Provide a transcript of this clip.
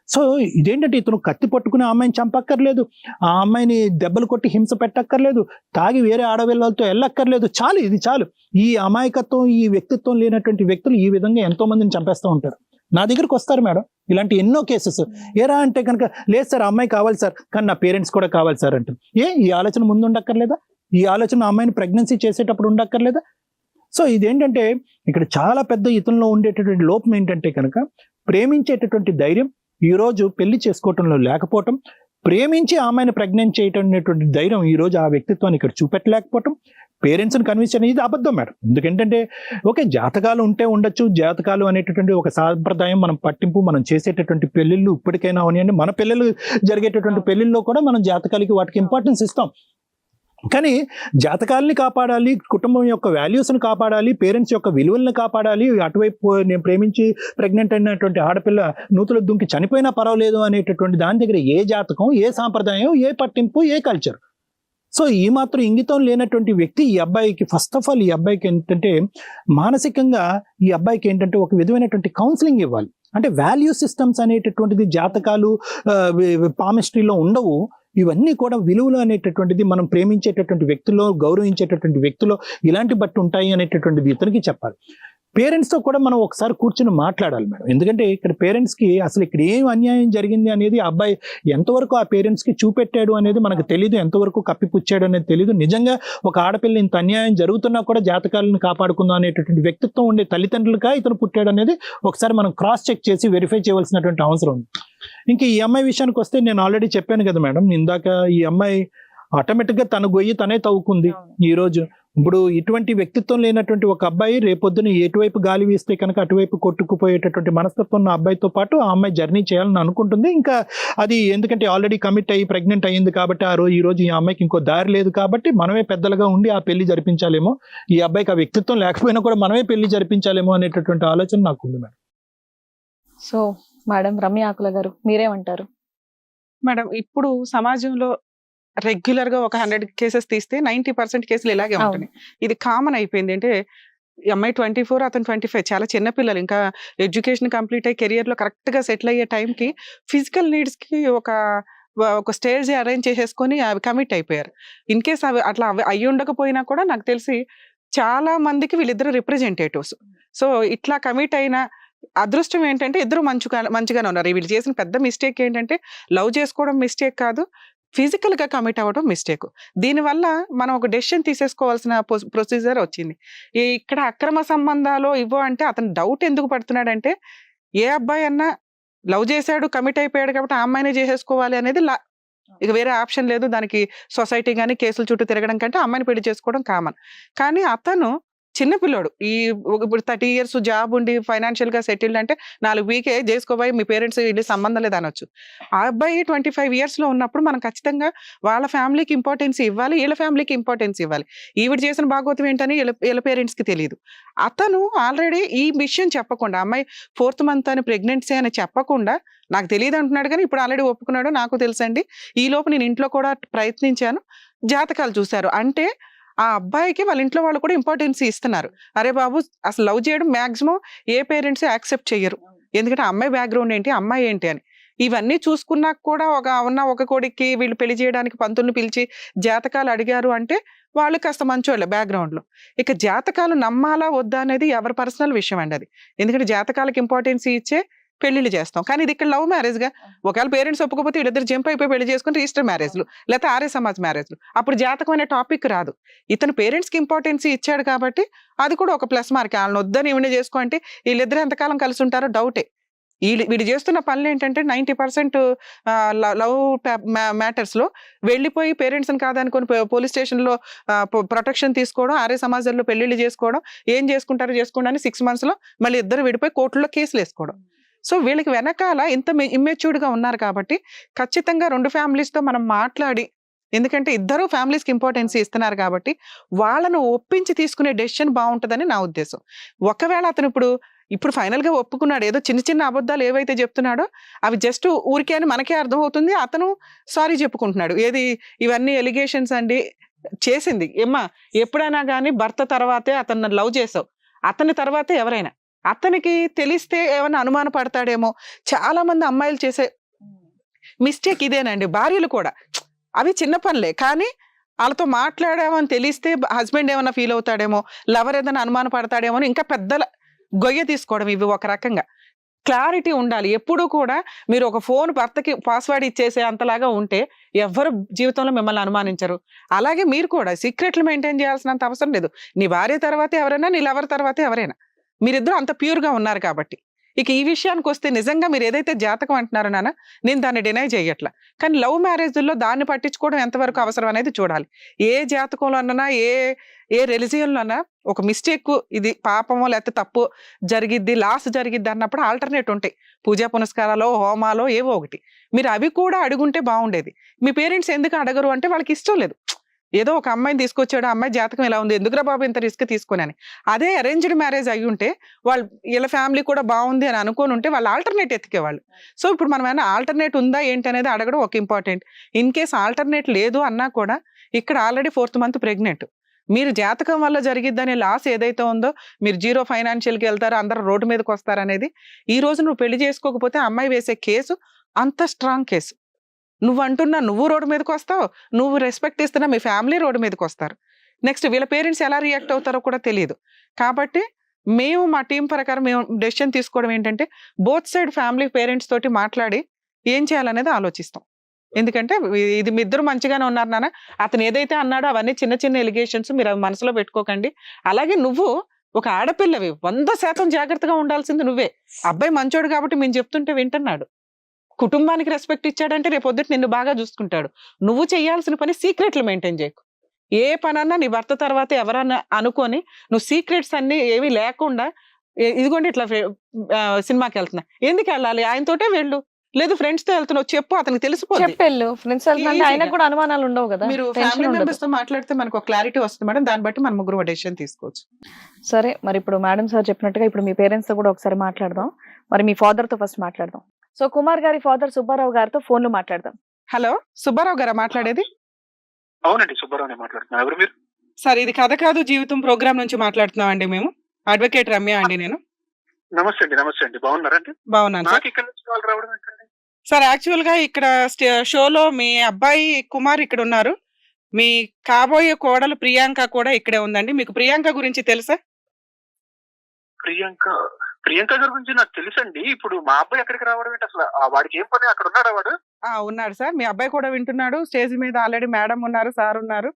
So ఇదేంటంటే ఇతను కత్తి పట్టుకుని ఆ అమ్మాయిని చంపక్కర్లేదు, ఆ అమ్మాయిని దెబ్బలు కొట్టి హింస పెట్టక్కర్లేదు, తాగి వేరే ఆడపిల్లలతో వెళ్ళక్కర్లేదు. చాలు, ఇది చాలు. ఈ అమాయకత్వం, ఈ వ్యక్తిత్వం లేనటువంటి వ్యక్తులు ఈ విధంగా ఎంతో మందిని చంపేస్తూ ఉంటారు. నా దగ్గరికి వస్తారు మేడం ఇలాంటి ఎన్నో కేసెస్. ఏరా అంటే కనుక, లేదు సార్ అమ్మాయి కావాలి సార్, కానీ నా పేరెంట్స్ కూడా కావాలి సార్ అంటారు. ఈ ఆలోచన ముందు ఉండక్కర్లేదా? ఈ ఆలోచన అమ్మాయిని ప్రెగ్నెన్సీ చేసేటప్పుడు ఉండక్కర్లేదా? సో ఇదేంటంటే ఇక్కడ చాలా పెద్ద ఇతనిలో ఉండేటటువంటి లోపం ఏంటంటే కనుక, ప్రేమించేటటువంటి ధైర్యం ఈ రోజు పెళ్లి చేసుకోవటంలో లేకపోవటం, ప్రేమించి ఆమెను ప్రెగ్నెంట్ చేయటం అనేటువంటి ధైర్యం ఈ రోజు ఆ వ్యక్తిత్వాన్ని ఇక్కడ చూపెట్టలేకపోవటం, పేరెంట్స్ని కన్విన్స్ అనేది ఇది అబద్ధం మేడం. ఎందుకంటే ఓకే, జాతకాలు ఉంటే ఉండొచ్చు, జాతకాలు అనేటటువంటి ఒక సాంప్రదాయం, మనం పట్టింపు, మనం చేసేటటువంటి పెళ్ళిళ్ళు ఇప్పటికైనా అవనివ్వండి, మన పిల్లలు జరిగేటటువంటి పెళ్ళిళ్ళలో కూడా మనం జాతకాలకి వాటికి ఇంపార్టెన్స్ ఇస్తాం. కానీ జాతకాలని కాపాడాలి, కుటుంబం యొక్క వాల్యూస్ని కాపాడాలి, పేరెంట్స్ యొక్క విలువలను కాపాడాలి, అటువైపు నేను ప్రేమించి ప్రెగ్నెంట్ అయినటువంటి ఆడపిల్ల నూతులు దుంకి చనిపోయినా పర్వాలేదు అనేటటువంటి దాని దగ్గర ఏ జాతకం, ఏ సాంప్రదాయం, ఏ పట్టింపు, ఏ కల్చర్. సో ఈ మాత్రం ఇంగితం లేనటువంటి వ్యక్తి ఈ అబ్బాయికి, ఫస్ట్ ఆఫ్ ఆల్ ఈ అబ్బాయికి ఏంటంటే మానసికంగా ఈ అబ్బాయికి ఏంటంటే ఒక విధమైనటువంటి కౌన్సిలింగ్ ఇవ్వాలి. అంటే వాల్యూ సిస్టమ్స్ అనేటటువంటిది జాతకాలు, పామిస్ట్రీలో ఉండవు. ఇవన్నీ కూడా విలువలు అనేటటువంటిది మనం ప్రేమించేటటువంటి వ్యక్తుల్లో, గౌరవించేటటువంటి వ్యక్తుల్లో ఇలాంటి బట్టి ఉంటాయి అనేటటువంటిది ఇతనికి చెప్పాలి. పేరెంట్స్తో కూడా మనం ఒకసారి కూర్చొని మాట్లాడాలి మేడం. ఎందుకంటే ఇక్కడ పేరెంట్స్కి అసలు ఇక్కడ ఏం అన్యాయం జరిగింది అనేది ఆ అబ్బాయి ఎంతవరకు ఆ పేరెంట్స్కి చూపెట్టాడు అనేది మనకు తెలియదు, ఎంతవరకు కప్పిపుచ్చాడు అనేది తెలియదు. నిజంగా ఒక ఆడపిల్ల ఇంత అన్యాయం జరుగుతున్నా కూడా జాతకాలను కాపాడుకుందాం అనేటటువంటి వ్యక్తిత్వం ఉండే తల్లిదండ్రులుగా ఇతను పుట్టాడు అనేది ఒకసారి మనం క్రాస్ చెక్ చేసి వెరిఫై చేయవలసినటువంటి అవసరం ఉంది. ఇంకా ఈ అమ్మాయి విషయానికి వస్తే నేను ఆల్రెడీ చెప్పాను కదా మేడం ఇందాక, ఈ అమ్మాయి ఆటోమేటిక్గా తన గొయ్యి తనే తవ్వుకుంది. ఈరోజు ఇప్పుడు ఇటువంటి వ్యక్తిత్వం లేనటువంటి ఒక అబ్బాయి రేపొద్దున ఎటువైపు గాలి వీస్తే కనుక అటువైపు కొట్టుకుపోయేటటువంటి మనస్తత్వం ఉన్న అబ్బాయితో పాటు ఆ అమ్మాయి జర్నీ చేయాలని అనుకుంటుంది. ఇంకా అది ఎందుకంటే ఆల్రెడీ కమిట్ అయ్యి ప్రెగ్నెంట్ అయ్యింది కాబట్టి ఈ రోజు ఈ అమ్మాయికి ఇంకో దారి లేదు కాబట్టి మనమే పెద్దలుగా ఉండి ఆ పెళ్లి జరిపించాలేమో, ఈ అబ్బాయికి ఆ వ్యక్తిత్వం లేకపోయినా కూడా మనమే పెళ్లి జరిపించాలేమో అనేటటువంటి ఆలోచన నాకు ఉంది మేడం. సో మేడం రమ్య ఆకుల గారు మీరేమంటారు? మేడం ఇప్పుడు సమాజంలో రెగ్యులర్ గా ఒక 100 కేసెస్ తీస్తే 90% కేసులు ఇలాగే ఉంటున్నాయి. ఇది కామన్ అయిపోయింది. అంటే ఈ అమ్మాయి 24, అతను 25, చాలా చిన్న పిల్లలు. ఇంకా ఎడ్యుకేషన్ కంప్లీట్ అయ్యి కెరియర్ లో కరెక్ట్ గా సెటిల్ అయ్యే టైంకి ఫిజికల్ నీడ్స్ కి ఒక స్టేజ్ అరేంజ్ చేసేసుకొని అవి కమిట్ అయిపోయారు. ఇన్ కేస్ అవి అట్లా అయ్యి ఉండకపోయినా కూడా నాకు తెలిసి చాలా మందికి వీళ్ళిద్దరు రిప్రజెంటేటివ్స్. సో ఇట్లా కమిట్ అయిన అదృష్టం ఏంటంటే ఇద్దరు మంచిగానే ఉన్నారు. వీళ్ళు చేసిన పెద్ద మిస్టేక్ ఏంటంటే లవ్ చేసుకోవడం మిస్టేక్ కాదు, ఫిజికల్ గా కమిట్ అవ్వడం మిస్టేక్. దీనివల్ల మనం ఒక డెసిషన్ తీసేసుకోవాల్సిన ప్రొసీజర్ వచ్చింది. ఇక్కడ అక్రమ సంబంధాలు అంటే అతను డౌట్ ఎందుకు పడుతున్నాడంటే, ఏ అబ్బాయి అన్నా లవ్ చేశాడు, కమిట్ అయిపోయాడు కాబట్టి ఆ అమ్మాయినే చేసేసుకోవాలి అనేది ఇక వేరే ఆప్షన్ లేదు. దానికి సొసైటీ కానీ కేసుల చుట్టూ తిరగడం కంటే అమ్మాయిని పెళ్లి చేసుకోవడం కామన్. కానీ అతను చిన్నపిల్లోడు, ఇప్పుడు 30 years జాబ్ ఉండి ఫైనాన్షియల్ గా సెటిల్డ్ అంటే 4 వీకే చేసుకోబోయి మీ పేరెంట్స్ వీళ్ళు సంబంధం లేదు అనొచ్చు. ఆ అబ్బాయి 25 years లో ఉన్నప్పుడు మనం ఖచ్చితంగా వాళ్ళ ఫ్యామిలీకి ఇంపార్టెన్స్ ఇవ్వాలి, వీళ్ళ ఫ్యామిలీకి ఇంపార్టెన్స్ ఇవ్వాలి. ఈవిడ చేసిన భాగవతం ఏంటని వీళ్ళ పేరెంట్స్ కి తెలియదు. అతను ఆల్రెడీ ఈ విషయం చెప్పకుండా, అమ్మాయి 4th month అని ప్రెగ్నెన్సీ అని చెప్పకుండా, నాకు తెలియదు అంటున్నాడు కానీ ఇప్పుడు ఆల్రెడీ ఒప్పుకున్నాడు, నాకు తెలుసండి, ఈ లోపు నేను ఇంట్లో కూడా ప్రయత్నించాను, జాతకాలు చూశారు అంటే ఆ అబ్బాయికి వాళ్ళ ఇంట్లో వాళ్ళు కూడా ఇంపార్టెన్స్ ఇస్తున్నారు. అరే బాబు, అసలు లవ్ చేయడం మాక్సిమం ఏ పేరెంట్స్ యాక్సెప్ట్ చెయ్యరు. ఎందుకంటే అమ్మాయి బ్యాక్గ్రౌండ్ ఏంటి, అమ్మాయి ఏంటి అని ఇవన్నీ చూసుకున్నాక కూడా ఒక కొడుక్కి వీళ్ళు పెళ్లి చేయడానికి పంతుల్ని పిలిచి జాతకాలు అడిగారు అంటే వాళ్ళు కాస్త మంచోళ్ళే బ్యాక్గ్రౌండ్ లో. ఇక జాతకాలు నమ్మాలా వద్దా అనేది ఎవరి పర్సనల్ విషయం అండి అది. ఎందుకంటే జాతకాలకు ఇంపార్టెన్స్ ఇచ్చే పెళ్లిళ్ళు చేస్తాం. కానీ ఇది ఇక్కడ లవ్ మ్యారేజ్ గా ఒకవేళ పేరెంట్స్ ఒప్పుకోకపోతే వీళ్ళిద్దరు జంప్ అయిపోయి పెళ్లి చేసుకుని రిజిస్టర్ మ్యారేజ్లు లేకపోతే ఆర్య సమాజ్ మ్యారేజ్లు, అప్పుడు జాతకం అనే టాపిక్ రాదు. ఇతను పేరెంట్స్ కి ఇంపార్టెన్స్ ఇచ్చాడు కాబట్టి అది కూడా ఒక ప్లస్ మార్క్. వాళ్ళని వద్దని ఇవన్నీ చేసుకో అంటే వీళ్ళిద్దరు ఎంతకాలం కలిసి ఉంటారో డౌటే. వీళ్ళు చేస్తున్న పనులు ఏంటంటే 90% లవ్ మ్యాటర్స్ లో వెళ్ళిపోయి పేరెంట్స్ని కాదనుకొని పోలీస్ స్టేషన్ లో ప్రొటెక్షన్ తీసుకోవడం, ఆర్య సమాజంలో పెళ్లిళ్ళు చేసుకోవడం, ఏం చేసుకుంటారో చేసుకోండి అని 6 months లో మళ్ళీ ఇద్దరు విడిపోయి కోర్టులో కేసులు వేసుకోవడం. సో వీళ్ళకి వెనకాల ఇంత ఇమ్మెచ్యూర్డ్ గా ఉన్నారు కాబట్టి ఖచ్చితంగా 2 families తో మనం మాట్లాడి, ఎందుకంటే ఇద్దరు ఫ్యామిలీస్కి ఇంపార్టెన్స్ ఇస్తున్నారు కాబట్టి వాళ్ళను ఒప్పించి తీసుకునే డెసిషన్ బాగుంటుందని నా ఉద్దేశం. ఒకవేళ అతను ఇప్పుడు ఫైనల్ గా ఒప్పుకున్నాడు, ఏదో చిన్న చిన్న అబద్ధాలు ఏవైతే చెప్తున్నాడో అవి జస్ట్ ఊరికే అని మనకే అర్థమవుతుంది, అతను సారీ చెప్పుకుంటున్నాడు. ఇవన్నీ ఎలిగేషన్స్ అండి చేసింది. ఎప్పుడైనా కానీ భర్త తర్వాతే అతను లవ్ చేసావు, అతని తర్వాతే ఎవరైనా అతనికి తెలిస్తే ఏమైనా అనుమాన పడతాడేమో. చాలా మంది అమ్మాయిలు చేసే మిస్టేక్ ఇదేనండి. భార్యలు కూడా అవి చిన్న పనులే, కానీ వాళ్ళతో మాట్లాడామని తెలిస్తే హస్బెండ్ ఏమైనా ఫీల్ అవుతాడేమో, లవర్ ఏదైనా అనుమాన పడతాడేమో అని ఇంకా పెద్ద గొయ్య తీసుకోవడం. ఇవి ఒక రకంగా క్లారిటీ ఉండాలి. ఎప్పుడు కూడా మీరు ఒక ఫోన్ భర్తకి పాస్వర్డ్ ఇచ్చేసే అంతలాగా ఉంటే ఎవ్వరు జీవితంలో మిమ్మల్ని అనుమానించరు. అలాగే మీరు కూడా సీక్రెట్లు మెయింటైన్ చేయాల్సినంత అవసరం లేదు. నీ భార్య తర్వాత ఎవరైనా, నీ లవర్ తర్వాత ఎవరైనా, మీరిద్దరూ అంత ప్యూర్గా ఉన్నారు కాబట్టి. ఇక ఈ విషయానికి వస్తే నిజంగా మీరు ఏదైతే జాతకం అంటున్నారో నాన్న, నేను దాన్ని డినై చేయట్లా. కానీ లవ్ మ్యారేజ్లో దాన్ని పట్టించుకోవడం ఎంతవరకు అవసరం అనేది చూడాలి. ఏ జాతకంలో అన్నా, ఏ రిలీజియన్లో అన్నా ఒక మిస్టేక్, ఇది పాపమో లేకపోతే తప్పు జరిగిద్ది, లాస్ జరిగిద్ది అన్నప్పుడు ఆల్టర్నేట్ ఉంటాయి. పూజా పునస్కారాలు, హోమాలో ఏవో ఒకటి. మీరు అవి కూడా అడుగుంటే బాగుండేది. మీ పేరెంట్స్ ఎందుకు అడగరు అంటే వాళ్ళకి ఇష్టం లేదు. ఏదో ఒక అమ్మాయిని తీసుకొచ్చాడు, అమ్మాయి జాతకం ఇలా ఉంది, ఎందుకురా బాబు ఇంత రిస్క్ తీసుకుని. అదే అరేంజ్డ్ మ్యారేజ్ అయ్యి ఉంటే వీళ్ళ ఫ్యామిలీ కూడా బాగుంది అని అనుకొని ఉంటే వాళ్ళు ఆల్టర్నేట్ ఎత్తికేవాళ్ళు. సో ఇప్పుడు మనం ఏమైనా ఆల్టర్నేట్ ఉందా ఏంటి అనేది అడగడం ఒక ఇంపార్టెంట్. ఇన్ కేస్ ఆల్టర్నేట్ లేదు అన్నా కూడా ఇక్కడ ఆల్రెడీ 4th month ప్రెగ్నెంట్. మీరు జాతకం వల్ల జరిగిద్దనే లాస్ ఏదైతే ఉందో, మీరు జీరో ఫైనాన్షియల్కి వెళ్తారు, అందరూ రోడ్డు మీదకి వస్తారు అనేది, ఈ రోజు నువ్వు పెళ్లి చేసుకోకపోతే అమ్మాయి వేసే కేసు అంత స్ట్రాంగ్ కేసు. నువ్వు అంటున్నా నువ్వు రోడ్డు మీదకి వస్తావు, నువ్వు రెస్పెక్ట్ ఇస్తున్నా మీ ఫ్యామిలీ రోడ్డు మీదకి వస్తారు. నెక్స్ట్ వీళ్ళ పేరెంట్స్ ఎలా రియాక్ట్ అవుతారో కూడా తెలియదు. కాబట్టి మేము మా టీం ప్రకారం మేము డెసిషన్ తీసుకోవడం ఏంటంటే, బోత్ సైడ్ ఫ్యామిలీ పేరెంట్స్ తోటి మాట్లాడి ఏం చేయాలనేది ఆలోచిస్తాం. ఎందుకంటే ఇది మీ ఇద్దరు మంచిగానే ఉన్నారు నాన్న, అతను ఏదైతే అన్నాడో అవన్నీ చిన్న చిన్న ఎలిగేషన్స్, మీరు అవి మనసులో పెట్టుకోకండి. అలాగే నువ్వు ఒక ఆడపిల్లవి, 100% జాగ్రత్తగా ఉండాల్సింది నువ్వే. అబ్బాయి మంచోడు కాబట్టి మేము చెప్తుంటే వింటున్నాడు. కుటుంబానికి రెస్పెక్ట్ ఇచ్చాడంటే రేపు పొద్దుట నిన్ను బాగా చూసుకుంటాడు. నువ్వు చేయాల్సిన పని సీక్రెట్లు మెయింటైన్ చేయకు. ఏ పనన్నా నీ భర్త తర్వాత ఎవరన్నా అనుకొని నువ్వు సీక్రెట్స్ అన్ని ఏవి లేకుండా, ఇదిగోండి ఇట్లా సినిమాకి వెళ్తున్నా, ఎందుకు వెళ్ళాలి, ఆయనతోటే వెళ్ళు, లేదు ఫ్రెండ్స్ తో వెళ్తున్నావు చెప్పు, అతనికి తెలిసిపోతుంది. చెప్పెళ్ళు, ఫ్రెండ్స్ వెళ్తున్నా ఆయనకు కూడా అనుమానాలు ఉండవు కదా. మీరు ఫ్యామిలీ మెంబర్స్ తో మాట్లాడితే మనకు ఒక క్లారిటీ వస్తుంది మేడం. దాన్ని బట్టి మనం ముగ్గురు డెసిషన్ తీసుకోవచ్చు. సరే, మరి ఇప్పుడు మేడం సార్ చెప్పినట్టుగా ఇప్పుడు మీ పేరెంట్స్ తో కూడా ఒకసారి మాట్లాడదాం. మరి మీ ఫాదర్ తో ఫస్ట్ మాట్లాడదాం. సో కుమార్ గారి ఫాదర్ సుబ్బారావు గారితో ఫోన్ లో మాట్లాడదాం. హలో, సుబ్బారావు గారా మాట్లాడేది? అవునండి, సుబ్బారావుని మాట్లాడుతున్నా. ఎవరు మీరు? సార్, ఇది కథ కాదు జీవితం ప్రోగ్రామ్ నుంచి మాట్లాడుతున్నాం అండి. మేము అడ్వకేట్ రమ్య అండి. నేను నమస్తే అండి. నమస్తే అండి, బాగున్నారండి? బాగున్నాను సార్. నాకు ఇక్కడ నుంచి కాల్ రావడం ఏంటండి? సార్ యాక్చువల్ గా ఇక్కడ షోలో మీ అబ్బాయి కుమార్ ఇక్కడ ఉన్నారు. మీ కాబోయే కోడలు ప్రియాంక కూడా ఇక్కడే ఉందండి. మీకు ప్రియాంక గురించి తెలుసా? ప్రియాంక గారి గురించి నాకు తెలుసండి. ఇప్పుడు మా అబ్బాయి ఎక్కడికి రావడం ఏంటి అసలు? వాడికి ఏం పని? అక్కడ ఉన్నాడా వాడు? ఉన్నాడు సార్. మీ అబ్బాయి కూడా వింటున్నాడు. స్టేజ్ మీద ఆల్రెడీ మేడం ఉన్నారు, సార్ ఉన్నారు.